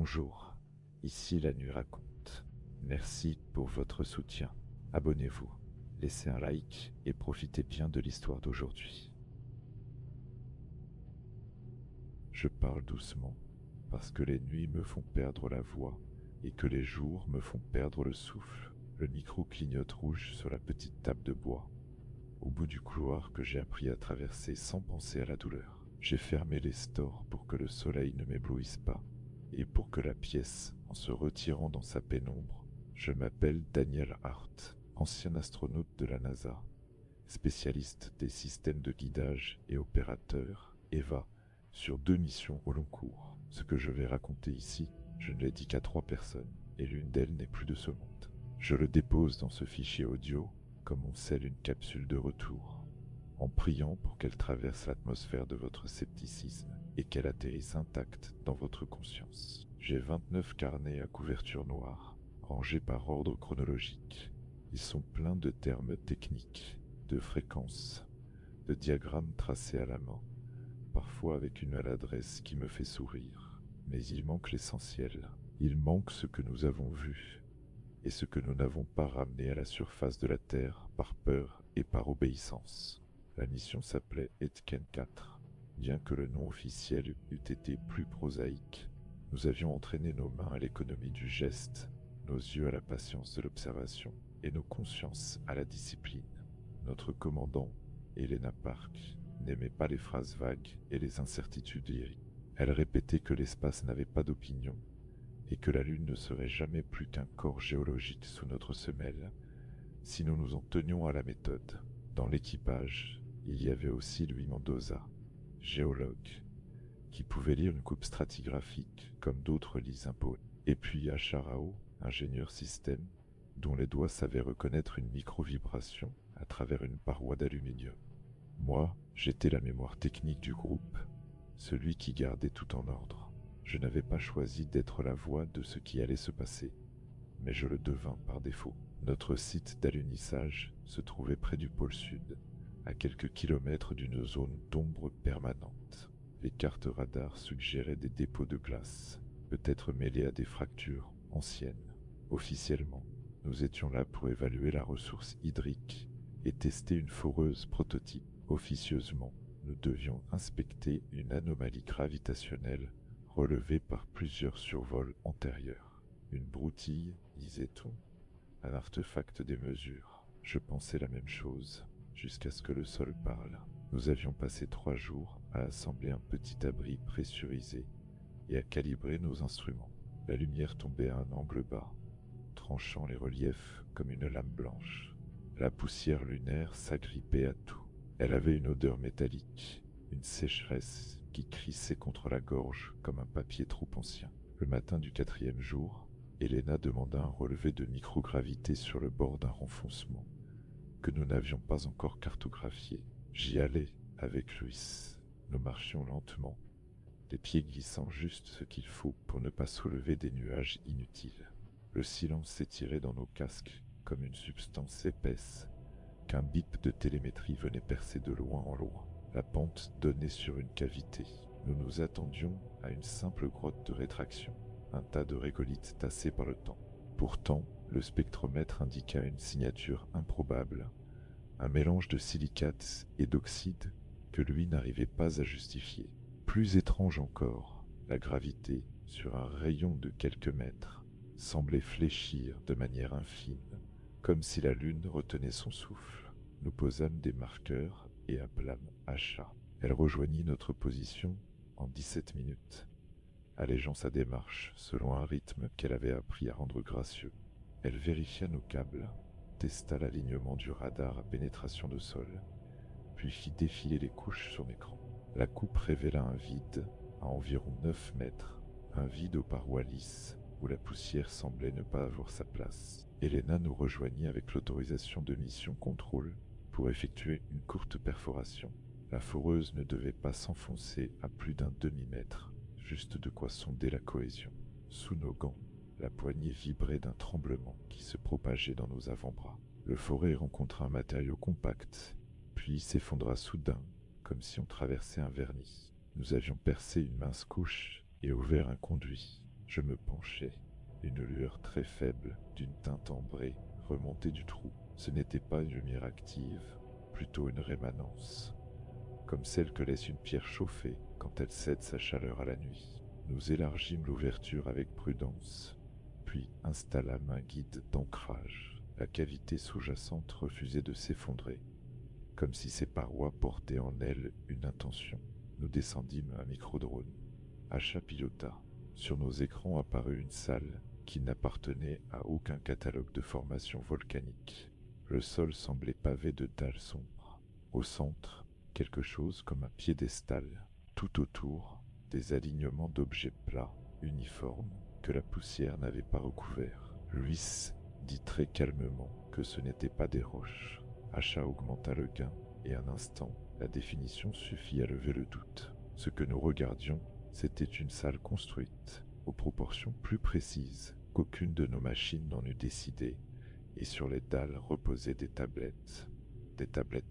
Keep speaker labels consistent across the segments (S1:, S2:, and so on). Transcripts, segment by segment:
S1: Bonjour, ici La Nuit Raconte. Merci pour votre soutien. Abonnez-vous, laissez un like et profitez bien de l'histoire d'aujourd'hui. Je parle doucement parce que les nuits me font perdre la voix et que les jours me font perdre le souffle. Le micro clignote rouge sur la petite table de bois, au bout du couloir que j'ai appris à traverser sans penser à la douleur. J'ai fermé les stores pour que le soleil ne m'éblouisse pas et pour que la pièce, en se retirant dans sa pénombre, je m'appelle Daniel Hart, ancien astronaute de la NASA, spécialiste des systèmes de guidage et opérateur EVA sur 2 missions au long cours. Ce que je vais raconter ici, je ne l'ai dit qu'à 3 personnes et l'une d'elles n'est plus de ce monde. Je le dépose dans ce fichier audio comme on scelle une capsule de retour, en priant pour qu'elle traverse l'atmosphère de votre scepticisme et qu'elle atterrisse intacte dans votre conscience. J'ai 29 carnets à couverture noire, rangés par ordre chronologique. Ils sont pleins de termes techniques, de fréquences, de diagrammes tracés à la main, parfois avec une maladresse qui me fait sourire. Mais il manque l'essentiel. Il manque ce que nous avons vu et ce que nous n'avons pas ramené à la surface de la Terre par peur et par obéissance. La mission s'appelait Etken 4. Bien que le nom officiel eût été plus prosaïque, nous avions entraîné nos mains à l'économie du geste, nos yeux à la patience de l'observation et nos consciences à la discipline. Notre commandant, Helena Park, n'aimait pas les phrases vagues et les incertitudes lyriques. Elle répétait que l'espace n'avait pas d'opinion et que la Lune ne serait jamais plus qu'un corps géologique sous notre semelle si nous nous en tenions à la méthode. Dans l'équipage, il y avait aussi Louis Mendoza, géologue, qui pouvait lire une coupe stratigraphique comme d'autres lisent un poème. Et puis Acharao, ingénieur système, dont les doigts savaient reconnaître une micro-vibration à travers une paroi d'aluminium. Moi, j'étais la mémoire technique du groupe, celui qui gardait tout en ordre. Je n'avais pas choisi d'être la voix de ce qui allait se passer, mais je le devins par défaut. Notre site d'alunissage se trouvait près du pôle sud, à quelques kilomètres d'une zone d'ombre permanente. Les cartes radars suggéraient des dépôts de glace, peut-être mêlés à des fractures anciennes. Officiellement, nous étions là pour évaluer la ressource hydrique et tester une foreuse prototype. Officieusement, nous devions inspecter une anomalie gravitationnelle relevée par plusieurs survols antérieurs. Une broutille, disait-on, un artefact des mesures. Je pensais la même chose, jusqu'à ce que le sol parle. Nous avions passé 3 jours à assembler un petit abri pressurisé et à calibrer nos instruments. La lumière tombait à un angle bas, tranchant les reliefs comme une lame blanche. La poussière lunaire s'agrippait à tout. Elle avait une odeur métallique, une sécheresse qui crissait contre la gorge comme un papier trop ancien. Le matin du 4e jour, Helena demanda un relevé de microgravité sur le bord d'un renfoncement que nous n'avions pas encore cartographié. J'y allais avec Luis. Nous marchions lentement, les pieds glissant juste ce qu'il faut pour ne pas soulever des nuages inutiles. Le silence s'étirait dans nos casques comme une substance épaisse qu'un bip de télémétrie venait percer de loin en loin. La pente donnait sur une cavité. Nous nous attendions à une simple grotte de rétraction, un tas de régolithes tassés par le temps. Pourtant, le spectromètre indiqua une signature improbable, un mélange de silicates et d'oxyde que lui n'arrivait pas à justifier. Plus étrange encore, la gravité, sur un rayon de quelques mètres, semblait fléchir de manière infime, comme si la Lune retenait son souffle. Nous posâmes des marqueurs et appelâmes Achat. Elle rejoignit notre position en 17 minutes, allégeant sa démarche selon un rythme qu'elle avait appris à rendre gracieux. Elle vérifia nos câbles, testa l'alignement du radar à pénétration de sol, puis fit défiler les couches sur l'écran. La coupe révéla un vide à environ 9 mètres, un vide aux parois lisses, où la poussière semblait ne pas avoir sa place. Helena nous rejoignit avec l'autorisation de mission contrôle pour effectuer une courte perforation. La foreuse ne devait pas s'enfoncer à plus d'un demi-mètre, juste de quoi sonder la cohésion. Sous nos gants, la poignée vibrait d'un tremblement qui se propageait dans nos avant-bras. Le forêt rencontra un matériau compact, puis s'effondra soudain, comme si on traversait un vernis. Nous avions percé une mince couche et ouvert un conduit. Je me penchai. Une lueur très faible, d'une teinte ambrée, remontait du trou. Ce n'était pas une lumière active, plutôt une rémanence, comme celle que laisse une pierre chauffée quand elle cède sa chaleur à la nuit. Nous élargîmes l'ouverture avec prudence, puis installâmes un guide d'ancrage. La cavité sous-jacente refusait de s'effondrer, comme si ses parois portaient en elles une intention. Nous descendîmes un microdrone. Acha pilota. Sur nos écrans apparut une salle qui n'appartenait à aucun catalogue de formation volcanique. Le sol semblait pavé de dalles sombres. Au centre, quelque chose comme un piédestal. Tout autour, des alignements d'objets plats, uniformes, que la poussière n'avait pas recouverts. Luis dit très calmement que ce n'étaient pas des roches. Acha augmenta le gain, et un instant, la définition suffit à lever le doute. Ce que nous regardions, c'était une salle construite, aux proportions plus précises qu'aucune de nos machines n'en eût décidé, et sur les dalles reposaient des tablettes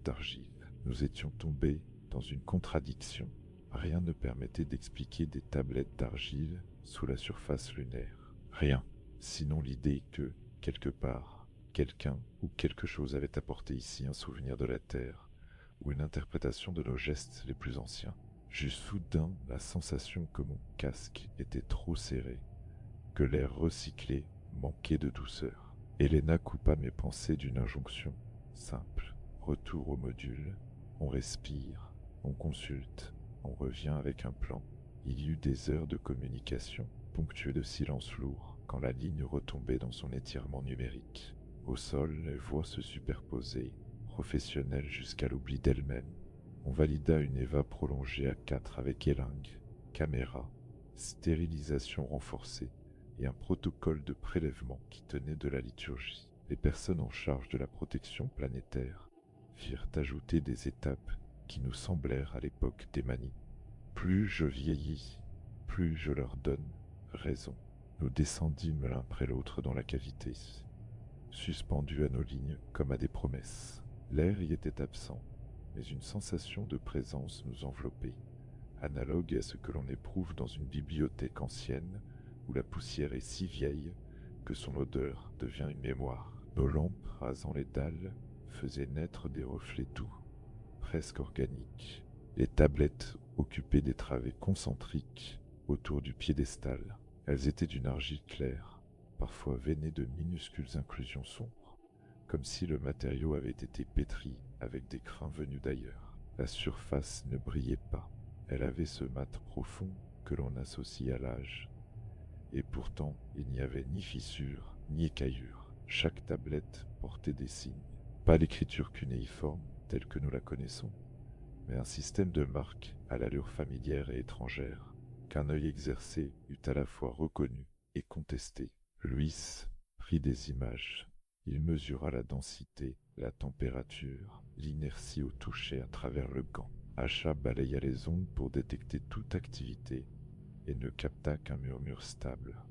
S1: d'argile. Nous étions tombés dans une contradiction. Rien ne permettait d'expliquer des tablettes d'argile sous la surface lunaire. Rien, sinon l'idée que, quelque part, quelqu'un ou quelque chose avait apporté ici un souvenir de la Terre, ou une interprétation de nos gestes les plus anciens. J'eus soudain la sensation que mon casque était trop serré, que l'air recyclé manquait de douceur. Helena coupa mes pensées d'une injonction simple. Retour au module, on respire, on consulte, on revient avec un plan. Il y eut des heures de communication, ponctuées de silences lourds, quand la ligne retombait dans son étirement numérique. Au sol, les voix se superposaient, professionnelles jusqu'à l'oubli d'elles-mêmes. On valida une EVA prolongée à 4 avec élingue, caméra, stérilisation renforcée et un protocole de prélèvement qui tenait de la liturgie. Les personnes en charge de la protection planétaire firent ajouter des étapes qui nous semblèrent à l'époque des manies. Plus je vieillis, plus je leur donne raison. Nous descendîmes l'un après l'autre dans la cavité, suspendus à nos lignes comme à des promesses. L'air y était absent, mais une sensation de présence nous enveloppait, analogue à ce que l'on éprouve dans une bibliothèque ancienne où la poussière est si vieille que son odeur devient une mémoire. Nos lampes rasant les dalles faisaient naître des reflets doux, presque organiques. Les tablettes occupaient des travées concentriques autour du piédestal. Elles étaient d'une argile claire, parfois veinées de minuscules inclusions sombres, comme si le matériau avait été pétri avec des crins venus d'ailleurs. La surface ne brillait pas, elle avait ce mat profond que l'on associe à l'âge. Et pourtant, il n'y avait ni fissure, ni écaillure. Chaque tablette portait des signes. Pas l'écriture cunéiforme, telle que nous la connaissons, mais un système de marques à l'allure familière et étrangère, qu'un œil exercé eût à la fois reconnu et contesté. Luis prit des images. Il mesura la densité, la température, l'inertie au toucher à travers le gant. Acha balaya les ondes pour détecter toute activité et ne capta qu'un murmure stable,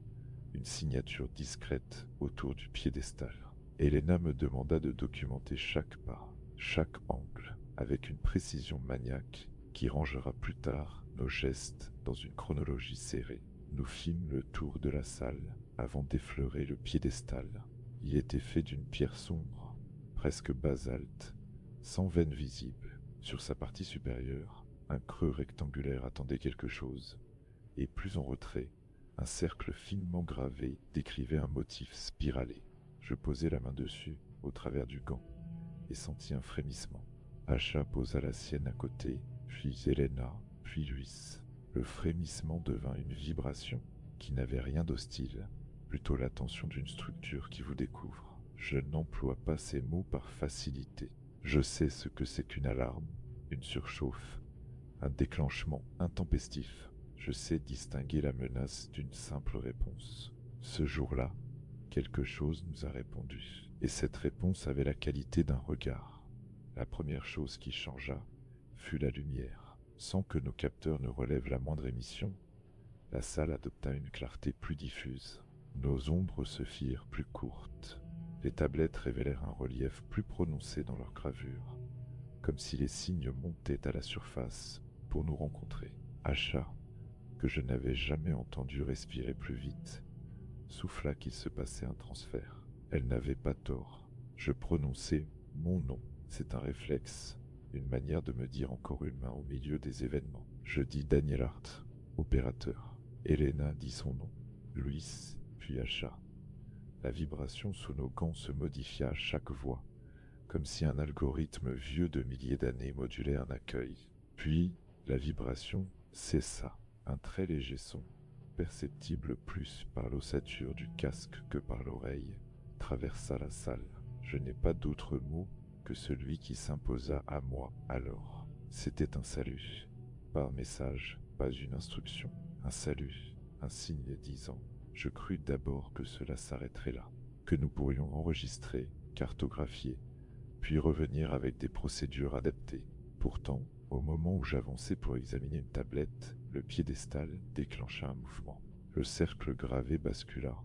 S1: une signature discrète autour du piédestal. Helena me demanda de documenter chaque pas, chaque angle, avec une précision maniaque qui rangera plus tard nos gestes dans une chronologie serrée. Nous fîmes le tour de la salle avant d'effleurer le piédestal. Il était fait d'une pierre sombre, presque basalte, sans veine visible. Sur sa partie supérieure, un creux rectangulaire attendait quelque chose, et plus en retrait, un cercle finement gravé décrivait un motif spiralé. Je posai la main dessus, au travers du gant, et sentis un frémissement. Acha posa la sienne à côté, puis Helena, puis Luis. Le frémissement devint une vibration qui n'avait rien d'hostile, plutôt l'attention d'une structure qui vous découvre. Je n'emploie pas ces mots par facilité. Je sais ce que c'est qu'une alarme, une surchauffe, un déclenchement intempestif. Je sais distinguer la menace d'une simple réponse. Ce jour-là, quelque chose nous a répondu, et cette réponse avait la qualité d'un regard. La première chose qui changea fut la lumière. Sans que nos capteurs ne relèvent la moindre émission, la salle adopta une clarté plus diffuse. Nos ombres se firent plus courtes. Les tablettes révélèrent un relief plus prononcé dans leur gravure, comme si les signes montaient à la surface pour nous rencontrer. Acha que je n'avais jamais entendu respirer plus vite, souffla qu'il se passait un transfert. Elle n'avait pas tort. Je prononçais mon nom. C'est un réflexe, une manière de me dire encore humain au milieu des événements. Je dis Daniel Hart, opérateur. Elena dit son nom. Luis, puis Acha. La vibration sous nos gants se modifia à chaque voix, comme si un algorithme vieux de milliers d'années modulait un accueil. Puis, la vibration cessa. Un très léger son, perceptible plus par l'ossature du casque que par l'oreille, traversa la salle. Je n'ai pas d'autre mot que celui qui s'imposa à moi alors. C'était un salut. Pas un message, pas une instruction. Un salut, un signe disant. Je crus d'abord que cela s'arrêterait là, que nous pourrions enregistrer, cartographier, puis revenir avec des procédures adaptées. Pourtant, au moment où j'avançais pour examiner une tablette, le piédestal déclencha un mouvement. Le cercle gravé bascula,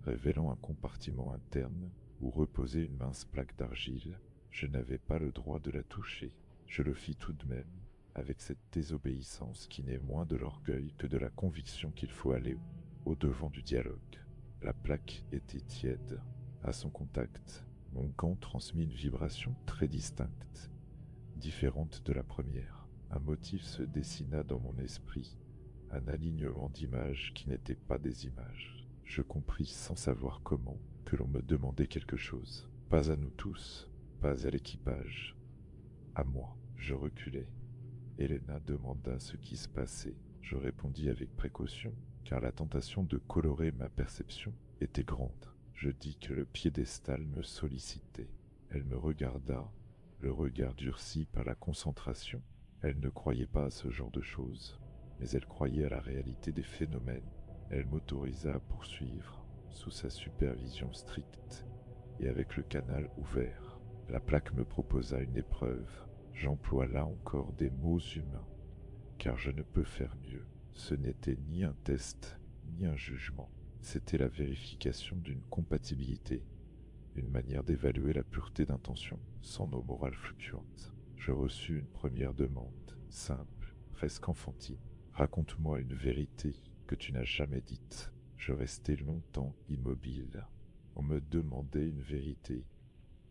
S1: révélant un compartiment interne où reposait une mince plaque d'argile. Je n'avais pas le droit de la toucher. Je le fis tout de même, avec cette désobéissance qui n'est moins de l'orgueil que de la conviction qu'il faut aller au-devant du dialogue. La plaque était tiède. À son contact, mon gant transmit une vibration très distincte, différente de la première. Un motif se dessina dans mon esprit, un alignement d'images qui n'étaient pas des images. Je compris sans savoir comment que l'on me demandait quelque chose. Pas à nous tous, pas à l'équipage. À moi. Je reculai. Elena demanda ce qui se passait. Je répondis avec précaution, car la tentation de colorer ma perception était grande. Je dis que le piédestal me sollicitait. Elle me regarda, le regard durci par la concentration. Elle ne croyait pas à ce genre de choses, mais elle croyait à la réalité des phénomènes. Elle m'autorisa à poursuivre, sous sa supervision stricte, et avec le canal ouvert. La plaque me proposa une épreuve. J'emploie là encore des mots humains, car je ne peux faire mieux. Ce n'était ni un test, ni un jugement. C'était la vérification d'une compatibilité, une manière d'évaluer la pureté d'intention, sans nos morales fluctuantes. Je reçus une première demande, simple, presque enfantine. Raconte-moi une vérité que tu n'as jamais dite. Je restai longtemps immobile. On me demandait une vérité,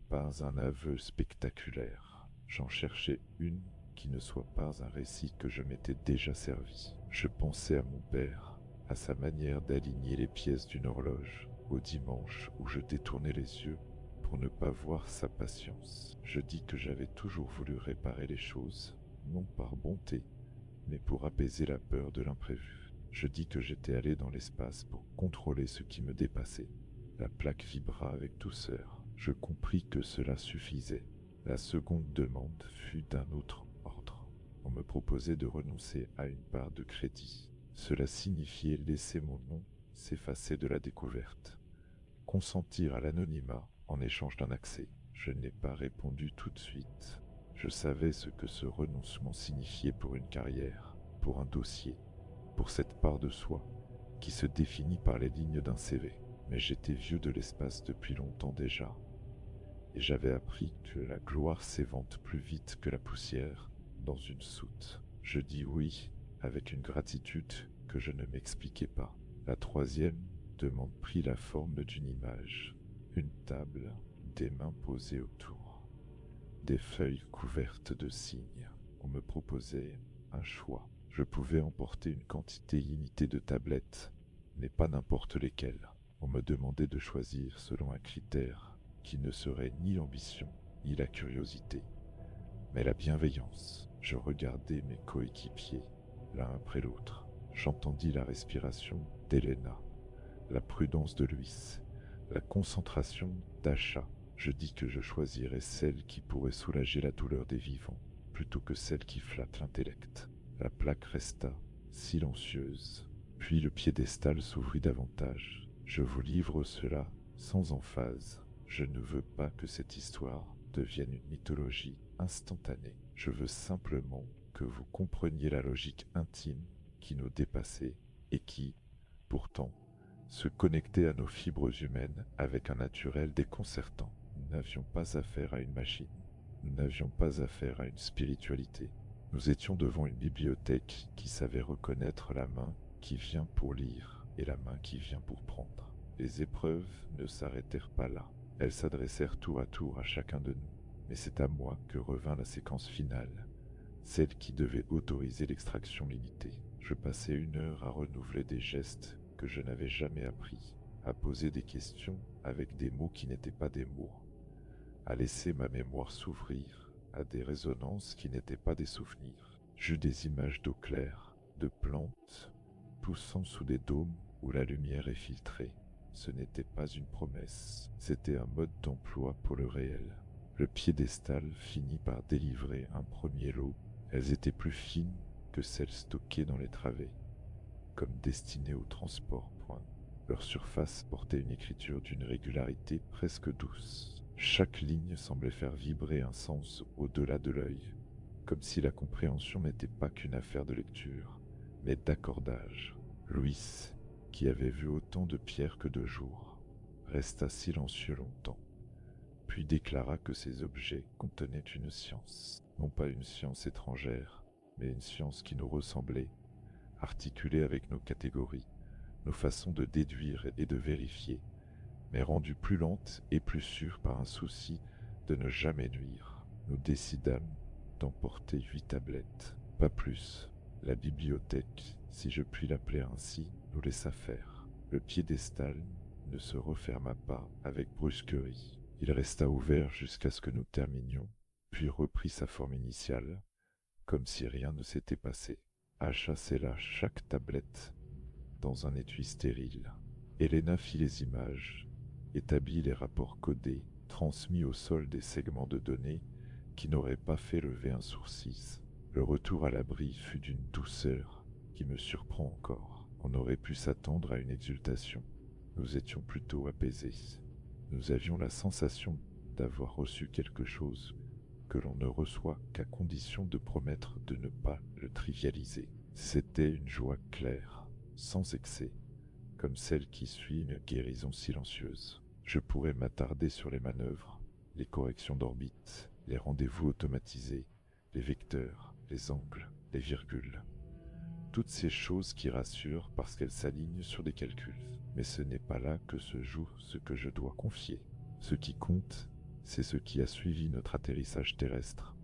S1: pas un aveu spectaculaire. J'en cherchais une qui ne soit pas un récit que je m'étais déjà servi. Je pensais à mon père, à sa manière d'aligner les pièces d'une horloge, au dimanche où je détournais les yeux pour ne pas voir sa patience. Je dis que j'avais toujours voulu réparer les choses, non par bonté, mais pour apaiser la peur de l'imprévu. Je dis que j'étais allé dans l'espace pour contrôler ce qui me dépassait. La plaque vibra avec douceur. Je compris que cela suffisait. La seconde demande fut d'un autre ordre. On me proposait de renoncer à une part de crédit. Cela signifiait laisser mon nom s'effacer de la découverte, consentir à l'anonymat en échange d'un accès. Je n'ai pas répondu tout de suite. Je savais ce que ce renoncement signifiait pour une carrière, pour un dossier, pour cette part de soi qui se définit par les lignes d'un CV. Mais j'étais vieux de l'espace depuis longtemps déjà, et j'avais appris que la gloire s'évente plus vite que la poussière dans une soute. Je dis oui avec une gratitude que je ne m'expliquais pas. La troisième demande prit la forme d'une image, une table, des mains posées autour, des feuilles couvertes de signes. On me proposait un choix. Je pouvais emporter une quantité illimitée de tablettes, mais pas n'importe lesquelles. On me demandait de choisir selon un critère qui ne serait ni l'ambition, ni la curiosité, mais la bienveillance. Je regardais mes coéquipiers, l'un après l'autre. J'entendis la respiration d'Elena, la prudence de Luis, la concentration d'Acha. Je dis que je choisirais celle qui pourrait soulager la douleur des vivants, plutôt que celle qui flatte l'intellect. La plaque resta silencieuse, puis le piédestal s'ouvrit davantage. Je vous livre cela sans emphase. Je ne veux pas que cette histoire devienne une mythologie instantanée. Je veux simplement que vous compreniez la logique intime qui nous dépassait et qui, pourtant, se connectait à nos fibres humaines avec un naturel déconcertant. Nous n'avions pas affaire à une machine. Nous n'avions pas affaire à une spiritualité. Nous étions devant une bibliothèque qui savait reconnaître la main qui vient pour lire et la main qui vient pour prendre. Les épreuves ne s'arrêtèrent pas là. Elles s'adressèrent tour à chacun de nous. Mais c'est à moi que revint la séquence finale, celle qui devait autoriser l'extraction limitée. Je passai 1 heure à renouveler des gestes que je n'avais jamais appris, à poser des questions avec des mots qui n'étaient pas des mots, à laisser ma mémoire s'ouvrir à des résonances qui n'étaient pas des souvenirs. J'eus des images d'eau claire, de plantes, poussant sous des dômes où la lumière est filtrée. Ce n'était pas une promesse, c'était un mode d'emploi pour le réel. Le piédestal finit par délivrer un premier lot. Elles étaient plus fines que celles stockées dans les travées, comme destinées au transport. Leur surface portait une écriture d'une régularité presque douce. Chaque ligne semblait faire vibrer un sens au-delà de l'œil, comme si la compréhension n'était pas qu'une affaire de lecture, mais d'accordage. Louis, qui avait vu autant de pierres que de jours, resta silencieux longtemps, puis déclara que ces objets contenaient une science, non pas une science étrangère, mais une science qui nous ressemblait, articulée avec nos catégories, nos façons de déduire et de vérifier, mais rendue plus lente et plus sûre par un souci de ne jamais nuire. Nous décidâmes d'emporter 8 tablettes, pas plus. La bibliothèque, si je puis l'appeler ainsi, nous laissa faire. Le piédestal ne se referma pas avec brusquerie. Il resta ouvert jusqu'à ce que nous terminions, puis reprit sa forme initiale, comme si rien ne s'était passé. Acha scella chaque tablette dans un étui stérile. Helena fit les images, établit les rapports codés, transmis au sol des segments de données qui n'auraient pas fait lever un sourcil. Le retour à l'abri fut d'une douceur qui me surprend encore. On aurait pu s'attendre à une exultation. Nous étions plutôt apaisés. Nous avions la sensation d'avoir reçu quelque chose que l'on ne reçoit qu'à condition de promettre de ne pas le trivialiser. C'était une joie claire, sans excès, comme celle qui suit une guérison silencieuse. Je pourrais m'attarder sur les manœuvres, les corrections d'orbite, les rendez-vous automatisés, les vecteurs, les angles, les virgules. Toutes ces choses qui rassurent parce qu'elles s'alignent sur des calculs. Mais ce n'est pas là que se joue ce que je dois confier. Ce qui compte, c'est ce qui a suivi notre atterrissage terrestre,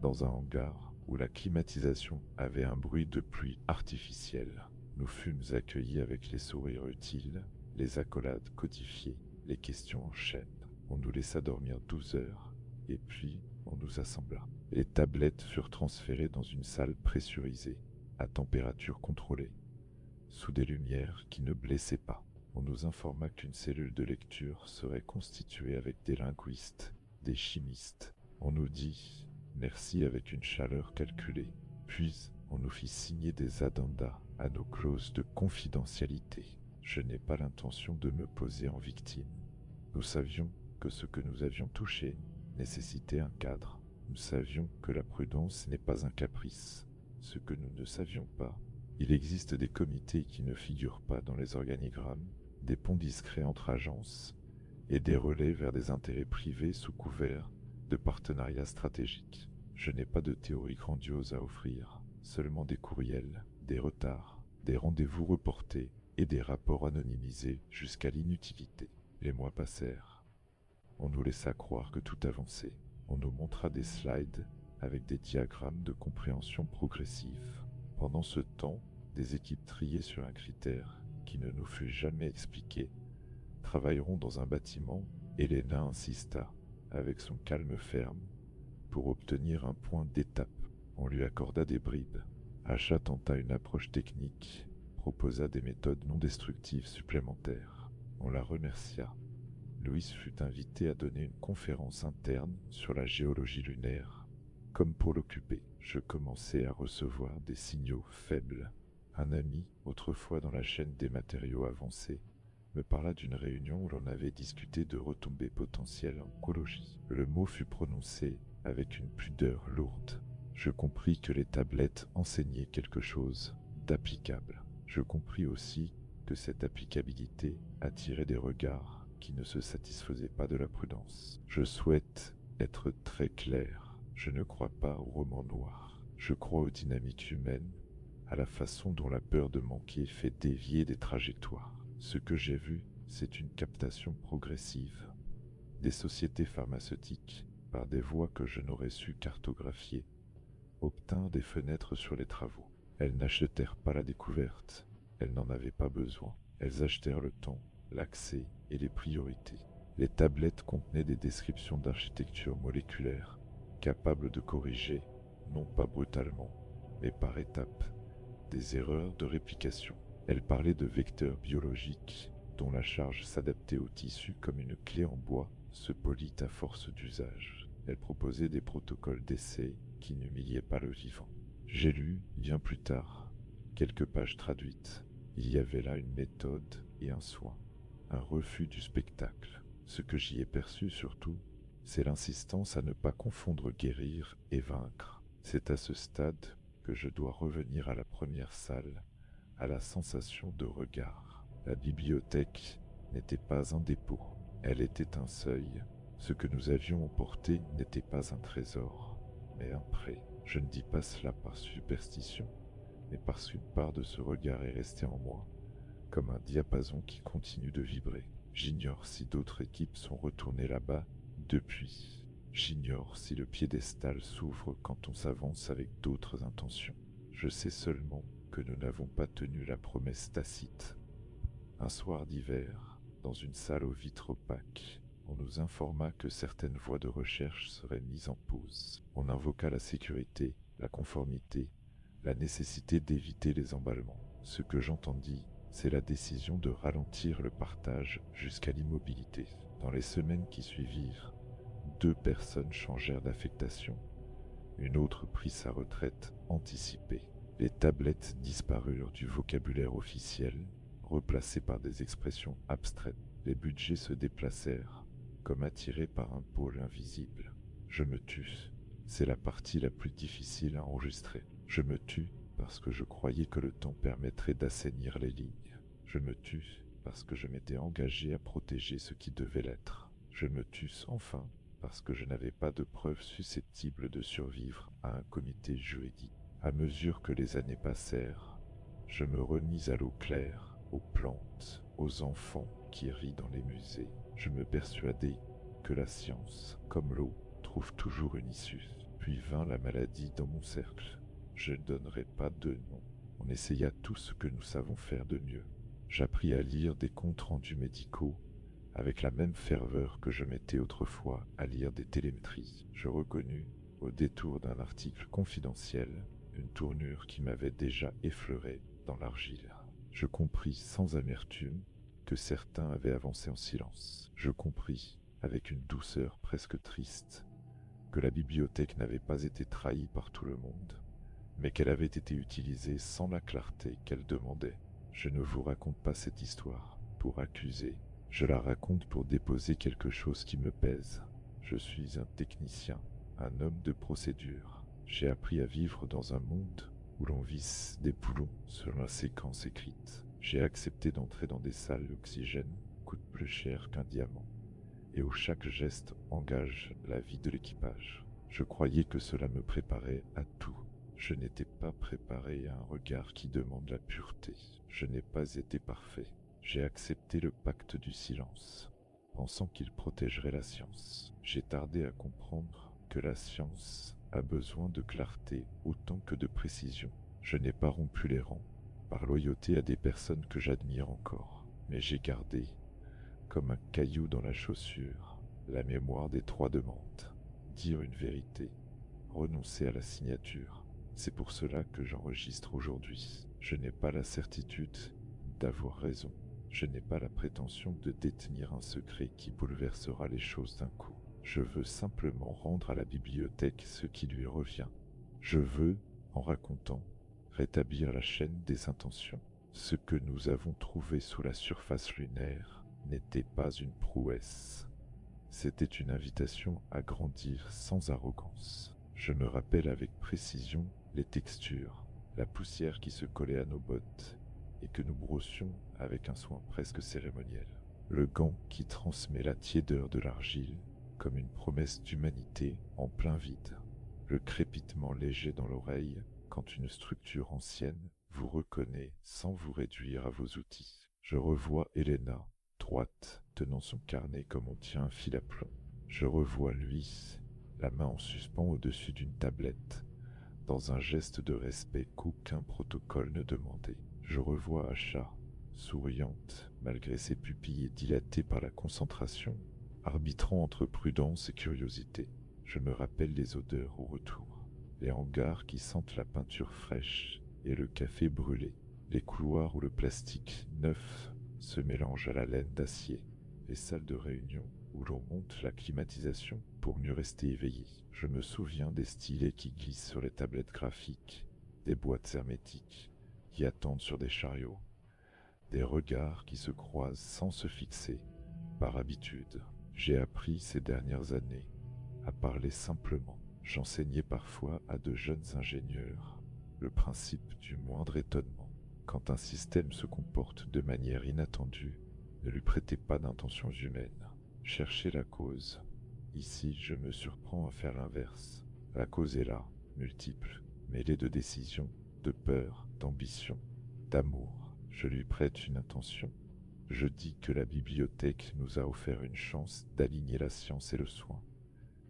S1: dans un hangar où la climatisation avait un bruit de pluie artificielle. Nous fûmes accueillis avec les sourires utiles, les accolades codifiées, les questions en chaîne. On nous laissa dormir 12 heures, et puis on nous assembla. Les tablettes furent transférées dans une salle pressurisée, à température contrôlée, sous des lumières qui ne blessaient pas. On nous informa qu'une cellule de lecture serait constituée avec des linguistes, des chimistes. On nous dit merci avec une chaleur calculée. Puis on nous fit signer des addendas à nos clauses de confidentialité. Je n'ai pas l'intention de me poser en victime. Nous savions que ce que nous avions touché nécessitait un cadre. Nous savions que la prudence n'est pas un caprice. Ce que nous ne savions pas, il existe des comités qui ne figurent pas dans les organigrammes, des ponts discrets entre agences et des relais vers des intérêts privés sous couvert de partenariats stratégiques. Je n'ai pas de théorie grandiose à offrir, seulement des courriels, des retards, des rendez-vous reportés et des rapports anonymisés jusqu'à l'inutilité. Les mois passèrent. On nous laissa croire que tout avançait. On nous montra des slides avec des diagrammes de compréhension progressive. Pendant ce temps, des équipes triées sur un critère qui ne nous fut jamais expliqué travailleront dans un bâtiment. Helena insista, avec son calme ferme, pour obtenir un point d'étape. On lui accorda des bribes. Acha tenta une approche technique, proposa des méthodes non destructives supplémentaires. On la remercia. Louis fut invité à donner une conférence interne sur la géologie lunaire. Comme pour l'occuper, je commençai à recevoir des signaux faibles. Un ami, autrefois dans la chaîne des matériaux avancés, me parla d'une réunion où l'on avait discuté de retombées potentielles en écologie. Le mot fut prononcé avec une pudeur lourde. Je compris que les tablettes enseignaient quelque chose d'applicable. Je compris aussi que cette applicabilité attirait des regards qui ne se satisfaisaient pas de la prudence. Je souhaite être très clair. Je ne crois pas aux romans noirs. Je crois aux dynamiques humaines à la façon dont la peur de manquer fait dévier des trajectoires. Ce que j'ai vu, c'est une captation progressive des sociétés pharmaceutiques, par des voies que je n'aurais su cartographier, obtinrent des fenêtres sur les travaux. Elles n'achetèrent pas la découverte, elles n'en avaient pas besoin. Elles achetèrent le temps, l'accès et les priorités. Les tablettes contenaient des descriptions d'architecture moléculaire, capables de corriger, non pas brutalement, mais par étapes, des erreurs de réplication. Elles parlaient de vecteurs biologiques, dont la charge s'adaptait au tissu comme une clé en bois se polit à force d'usage. Elles proposaient des protocoles d'essai qui n'humiliaient pas le vivant. J'ai lu, bien plus tard, quelques pages traduites. Il y avait là une méthode et un soin, un refus du spectacle. Ce que j'y ai perçu surtout, c'est l'insistance à ne pas confondre guérir et vaincre. C'est à ce stade que je dois revenir à la première salle, à la sensation de regard. La bibliothèque n'était pas un dépôt, elle était un seuil. Ce que nous avions emporté n'était pas un trésor, mais un prêt. Je ne dis pas cela par superstition, mais parce qu'une part de ce regard est restée en moi, comme un diapason qui continue de vibrer. J'ignore si d'autres équipes sont retournées là-bas depuis. J'ignore si le piédestal s'ouvre quand on s'avance avec d'autres intentions. Je sais seulement que nous n'avons pas tenu la promesse tacite. Un soir d'hiver, dans une salle aux vitres opaques, on nous informa que certaines voies de recherche seraient mises en pause. On invoqua la sécurité, la conformité, la nécessité d'éviter les emballements. Ce que j'entendis, c'est la décision de ralentir le partage jusqu'à l'immobilité. Dans les semaines qui suivirent, 2 personnes changèrent d'affectation. Une autre prit sa retraite anticipée. Les tablettes disparurent du vocabulaire officiel, replacées par des expressions abstraites. Les budgets se déplacèrent, comme attirés par un pôle invisible. Je me tue. C'est la partie la plus difficile à enregistrer. Je me tue parce que je croyais que le temps permettrait d'assainir les lignes. Je me tue parce que je m'étais engagé à protéger ce qui devait l'être. Je me tue enfin parce que je n'avais pas de preuves susceptibles de survivre à un comité juridique. À mesure que les années passèrent, je me remis à l'eau claire, aux plantes, aux enfants qui rient dans les musées. Je me persuadai que la science, comme l'eau, trouve toujours une issue. Puis vint la maladie dans mon cercle. Je ne donnerai pas de nom. On essaya tout ce que nous savons faire de mieux. J'appris à lire des comptes rendus médicaux avec la même ferveur que je m'étais autrefois à lire des télémétries. Je reconnus, au détour d'un article confidentiel, une tournure qui m'avait déjà effleuré dans l'argile. Je compris sans amertume que certains avaient avancé en silence. Je compris, avec une douceur presque triste, que la bibliothèque n'avait pas été trahie par tout le monde, mais qu'elle avait été utilisée sans la clarté qu'elle demandait. Je ne vous raconte pas cette histoire pour accuser, je la raconte pour déposer quelque chose qui me pèse. Je suis un technicien, un homme de procédure. J'ai appris à vivre dans un monde où l'on visse des boulons selon la séquence écrite. J'ai accepté d'entrer dans des salles d'oxygène coûte plus cher qu'un diamant, et où chaque geste engage la vie de l'équipage. Je croyais que cela me préparait à tout. Je n'étais pas préparé à un regard qui demande la pureté. Je n'ai pas été parfait. J'ai accepté le pacte du silence, pensant qu'il protégerait la science. J'ai tardé à comprendre que la science a besoin de clarté autant que de précision. Je n'ai pas rompu les rangs, par loyauté à des personnes que j'admire encore, mais j'ai gardé, comme un caillou dans la chaussure, la mémoire des 3 demandes. Dire une vérité, renoncer à la signature. C'est pour cela que j'enregistre aujourd'hui. Je n'ai pas la certitude d'avoir raison. Je n'ai pas la prétention de détenir un secret qui bouleversera les choses d'un coup. Je veux simplement rendre à la bibliothèque ce qui lui revient. Je veux, en racontant, rétablir la chaîne des intentions. Ce que nous avons trouvé sous la surface lunaire n'était pas une prouesse. C'était une invitation à grandir sans arrogance. Je me rappelle avec précision les textures, la poussière qui se collait à nos bottes et que nous brossions avec un soin presque cérémoniel. Le gant qui transmet la tiédeur de l'argile comme une promesse d'humanité en plein vide. Le crépitement léger dans l'oreille quand une structure ancienne vous reconnaît sans vous réduire à vos outils. Je revois Elena, droite, tenant son carnet comme on tient un fil à plomb. Je revois Luis, la main en suspens au-dessus d'une tablette, dans un geste de respect qu'aucun protocole ne demandait. Je revois Asha, souriante, malgré ses pupilles dilatées par la concentration, arbitrant entre prudence et curiosité. Je me rappelle les odeurs au retour, les hangars qui sentent la peinture fraîche et le café brûlé, les couloirs où le plastique neuf se mélange à la laine d'acier, les salles de réunion où l'on monte la climatisation pour mieux rester éveillé. Je me souviens des stylets qui glissent sur les tablettes graphiques, des boîtes hermétiques qui attendent sur des chariots, des regards qui se croisent sans se fixer, par habitude. J'ai appris ces dernières années à parler simplement. J'enseignais parfois à de jeunes ingénieurs le principe du moindre étonnement. Quand un système se comporte de manière inattendue, ne lui prêtez pas d'intentions humaines. Cherchez la cause. Ici, je me surprends à faire l'inverse. La cause est là, multiple, mêlée de décisions, de peur, d'ambition, d'amour. Je lui prête une intention. Je dis que la bibliothèque nous a offert une chance d'aligner la science et le soin,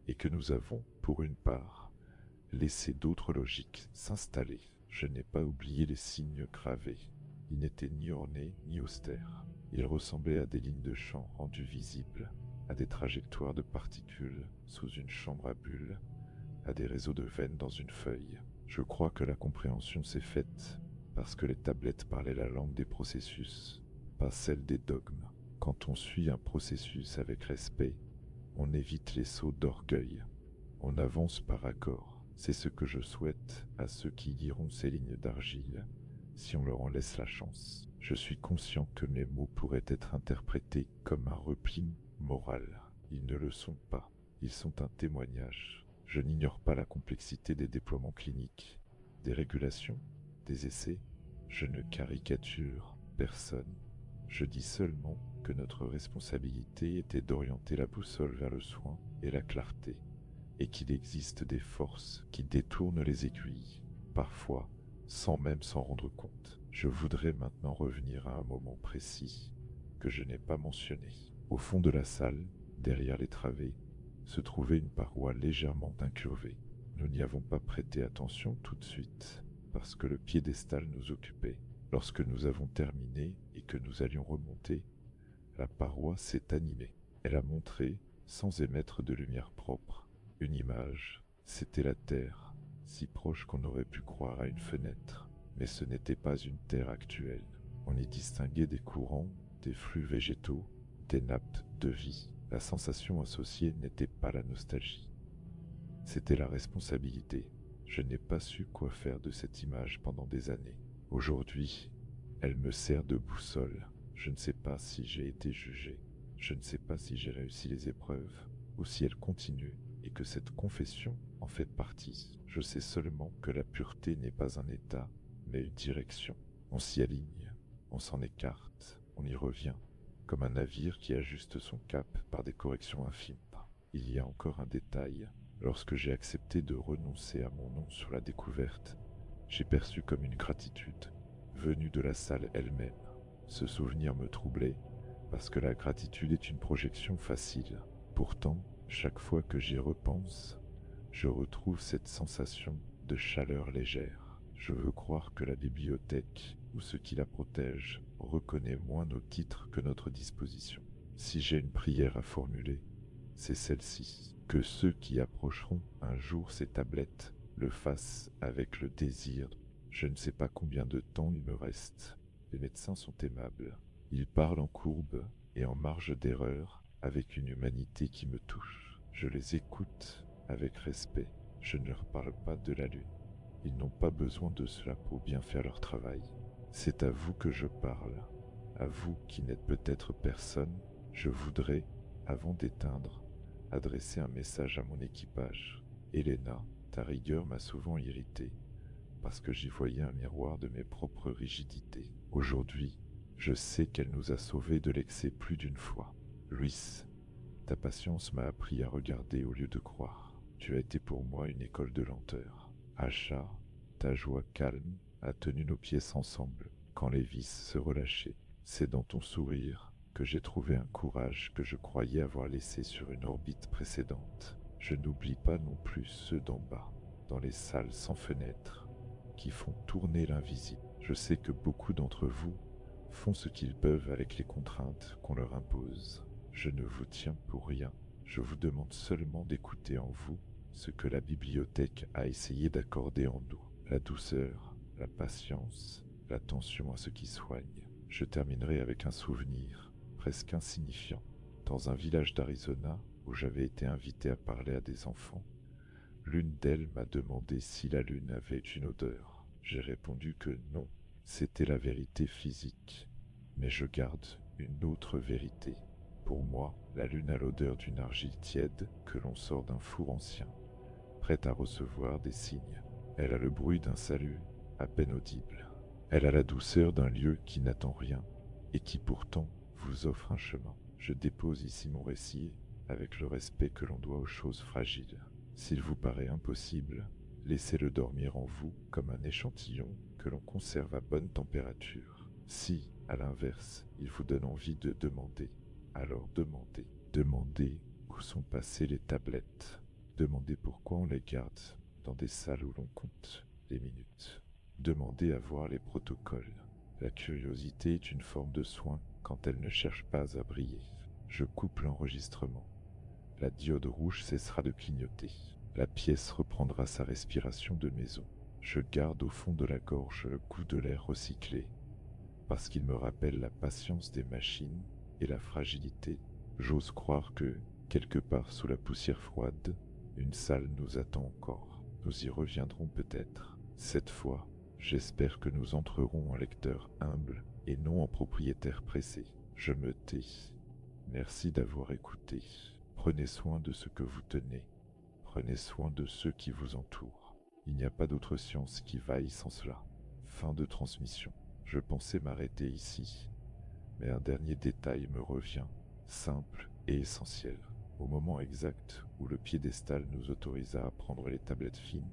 S1: et que nous avons, pour une part, laissé d'autres logiques s'installer. Je n'ai pas oublié les signes gravés. Ils n'étaient ni ornés ni austères. Ils ressemblaient à des lignes de champ rendues visibles, à des trajectoires de particules sous une chambre à bulles, à des réseaux de veines dans une feuille. Je crois que la compréhension s'est faite parce que les tablettes parlaient la langue des processus, pas celle des dogmes. Quand on suit un processus avec respect, on évite les sauts d'orgueil. On avance par accord. C'est ce que je souhaite à ceux qui liront ces lignes d'argile, si on leur en laisse la chance. Je suis conscient que mes mots pourraient être interprétés comme un repli moral. Ils ne le sont pas. Ils sont un témoignage. Je n'ignore pas la complexité des déploiements cliniques, des régulations, des essais. Je ne caricature personne. Je dis seulement que notre responsabilité était d'orienter la boussole vers le soin et la clarté, et qu'il existe des forces qui détournent les aiguilles, parfois sans même s'en rendre compte. Je voudrais maintenant revenir à un moment précis que je n'ai pas mentionné. Au fond de la salle, derrière les travées, se trouvait une paroi légèrement incurvée. Nous n'y avons pas prêté attention tout de suite, parce que le piédestal nous occupait. Lorsque nous avons terminé et que nous allions remonter, la paroi s'est animée. Elle a montré, sans émettre de lumière propre, une image. C'était la Terre, si proche qu'on aurait pu croire à une fenêtre. Mais ce n'était pas une Terre actuelle. On y distinguait des courants, des flux végétaux, des nappes de vie. La sensation associée n'était pas la nostalgie. C'était la responsabilité. Je n'ai pas su quoi faire de cette image pendant des années. Aujourd'hui, elle me sert de boussole. Je ne sais pas si j'ai été jugé. Je ne sais pas si j'ai réussi les épreuves, ou si elles continuent, et que cette confession en fait partie. Je sais seulement que la pureté n'est pas un état, mais une direction. On s'y aligne, on s'en écarte, on y revient, comme un navire qui ajuste son cap par des corrections infimes. Il y a encore un détail. Lorsque j'ai accepté de renoncer à mon nom sur la découverte, j'ai perçu comme une gratitude venue de la salle elle-même. Ce souvenir me troublait, parce que la gratitude est une projection facile. Pourtant, chaque fois que j'y repense, je retrouve cette sensation de chaleur légère. Je veux croire que la bibliothèque, ou ce qui la protège, reconnaît moins nos titres que notre disposition. Si j'ai une prière à formuler, c'est celle-ci. Que ceux qui approcheront un jour ces tablettes le fassent avec le désir. Je ne sais pas combien de temps il me reste. Les médecins sont aimables. Ils parlent en courbe et en marge d'erreur avec une humanité qui me touche. Je les écoute avec respect. Je ne leur parle pas de la lune. Ils n'ont pas besoin de cela pour bien faire leur travail. C'est à vous que je parle. À vous qui n'êtes peut-être personne, je voudrais, avant d'éteindre, adresser un message à mon équipage. Elena, ta rigueur m'a souvent irrité, parce que j'y voyais un miroir de mes propres rigidités. Aujourd'hui, je sais qu'elle nous a sauvés de l'excès plus d'une fois. Luis, ta patience m'a appris à regarder au lieu de croire. Tu as été pour moi une école de lenteur. Asha, ta joie calme a tenu nos pièces ensemble quand les vis se relâchaient. C'est dans ton sourire que j'ai trouvé un courage que je croyais avoir laissé sur une orbite précédente. Je n'oublie pas non plus ceux d'en bas, dans les salles sans fenêtres, qui font tourner l'invisible. Je sais que beaucoup d'entre vous font ce qu'ils peuvent avec les contraintes qu'on leur impose. Je ne vous tiens pour rien, je vous demande seulement d'écouter en vous ce que la bibliothèque a essayé d'accorder en nous. La douceur, la patience, l'attention à ce qui soigne. Je terminerai avec un souvenir presque insignifiant. Dans un village d'Arizona où j'avais été invité à parler à des enfants, l'une d'elles m'a demandé si la lune avait une odeur. J'ai répondu que non, c'était la vérité physique. Mais je garde une autre vérité. Pour moi, la lune a l'odeur d'une argile tiède que l'on sort d'un four ancien, prête à recevoir des signes. Elle a le bruit d'un salut à peine audible. Elle a la douceur d'un lieu qui n'attend rien et qui pourtant vous offre un chemin. Je dépose ici mon récit avec le respect que l'on doit aux choses fragiles. S'il vous paraît impossible, laissez-le dormir en vous comme un échantillon que l'on conserve à bonne température. Si, à l'inverse, il vous donne envie de demander, alors demandez. Demandez où sont passées les tablettes. Demandez pourquoi on les garde dans des salles où l'on compte les minutes. Demandez à voir les protocoles. La curiosité est une forme de soin quand elle ne cherche pas à briller. Je coupe l'enregistrement. La diode rouge cessera de clignoter. La pièce reprendra sa respiration de maison. Je garde au fond de la gorge le goût de l'air recyclé, parce qu'il me rappelle la patience des machines et la fragilité. J'ose croire que, quelque part sous la poussière froide, une salle nous attend encore. Nous y reviendrons peut-être. Cette fois, j'espère que nous entrerons en lecteur humble et non en propriétaire pressé. Je me tais. Merci d'avoir écouté. Prenez soin de ce que vous tenez. Prenez soin de ceux qui vous entourent. Il n'y a pas d'autre science qui vaille sans cela. Fin de transmission. Je pensais m'arrêter ici, mais un dernier détail me revient, simple et essentiel. Au moment exact où le piédestal nous autorisa à prendre les tablettes fines,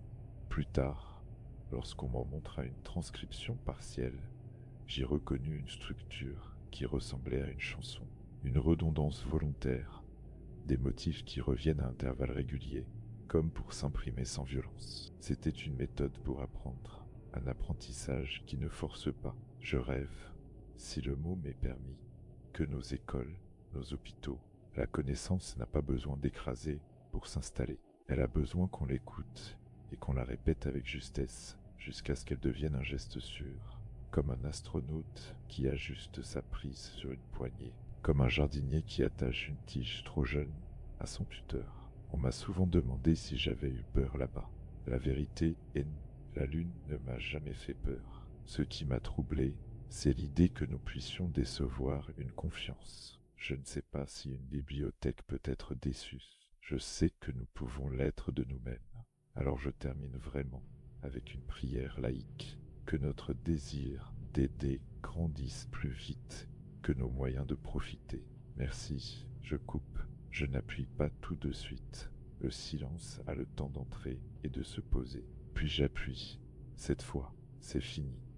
S1: plus tard, lorsqu'on m'en montra une transcription partielle, j'y reconnus une structure qui ressemblait à une chanson, une redondance volontaire, des motifs qui reviennent à intervalles réguliers, comme pour s'imprimer sans violence. C'était une méthode pour apprendre, un apprentissage qui ne force pas. Je rêve, si le mot m'est permis, que nos écoles, nos hôpitaux, la connaissance n'a pas besoin d'écraser pour s'installer. Elle a besoin qu'on l'écoute et qu'on la répète avec justesse jusqu'à ce qu'elle devienne un geste sûr, comme un astronaute qui ajuste sa prise sur une poignée, comme un jardinier qui attache une tige trop jeune à son tuteur. On m'a souvent demandé si j'avais eu peur là-bas. La vérité est non. La lune ne m'a jamais fait peur. Ce qui m'a troublé, c'est l'idée que nous puissions décevoir une confiance. Je ne sais pas si une bibliothèque peut être déçue. Je sais que nous pouvons l'être de nous-mêmes. Alors je termine vraiment avec une prière laïque. Que notre désir d'aider grandisse plus vite que nos moyens de profiter. Merci, je coupe. Je n'appuie pas tout de suite. Le silence a le temps d'entrer et de se poser. Puis j'appuie. Cette fois, c'est fini.